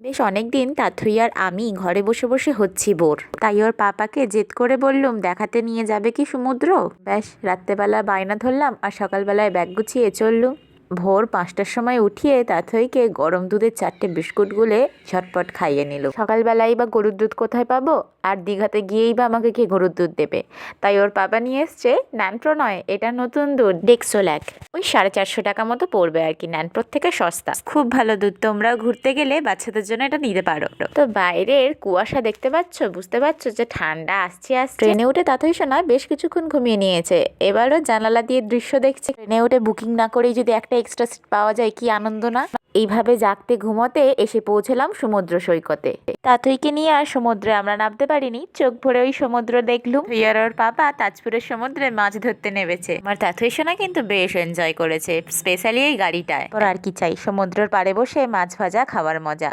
বেশ অনেকদিন তাথুই আর আমি ঘরে বসে বসে হচ্ছি বোর, তাই ওর পাপাকে জেদ করে বললুম দেখাতে নিয়ে যাবে কি সমুদ্র। ব্যাস রাত্রেবেলা বায়না ধরলাম আর সকালবেলায় ব্যাগ গুছিয়ে চললুম। ভোর 5টার সময় উঠিয়ে তাথইকে গরম দুধের 4টে বিস্কুট গুলে ঝটপট খাইয়ে নিল। সকালবেলায় বা গরুর দুধ কোথায় পাবো, আর দীঘাতে গিয়েই বা আমাকে কে গরুর দুধ দেবে। তাই ওর পাপা নিয়ে এসছে ন্যানপ্রো নয়, এটা নতুন দুধ ডেক্সোল্যাক। ওই 450 টাকা মতো পড়বে আর কি, ন্যানপ্রোর থেকে সস্তা। খুব ভালো দুধ, তোমরাও ঘুরতে গেলে বাচ্চাদের জন্য এটা নিতে পারো। তো বাইরের কুয়াশা দেখতে পাচ্ছ, বুঝতে পারছো যে ঠান্ডা আসছে আসছে। ট্রেনে উঠে তাতই শোনা বেশ কিছুক্ষণ ঘুমিয়ে নিয়েছে, এবারও জানালা দিয়ে দৃশ্য দেখছে। ট্রেনে উঠে বুকিং না করেই যদি একটা এক্সট্রা সিট পাওয়া যায়, কি আনন্দ না। এইভাবে জাগতে ঘুমোতে এসে পৌঁছলাম সমুদ্র সৈকতে। তাতইকে নিয়ে আর সমুদ্রে আমরা নামতে পারিনি, চোখ ভরে ওই সমুদ্র দেখলুম। আর ওর পাপা তাজপুরের সমুদ্রে মাছ ধরতে নেমেছে। আমার তাতই সোনা কিন্তু বেশ এনজয় করেছে, স্পেশালি এই গাড়িটায়। আর কি চাই, সমুদ্রের পাড়ে বসে মাছ ভাজা খাওয়ার মজা।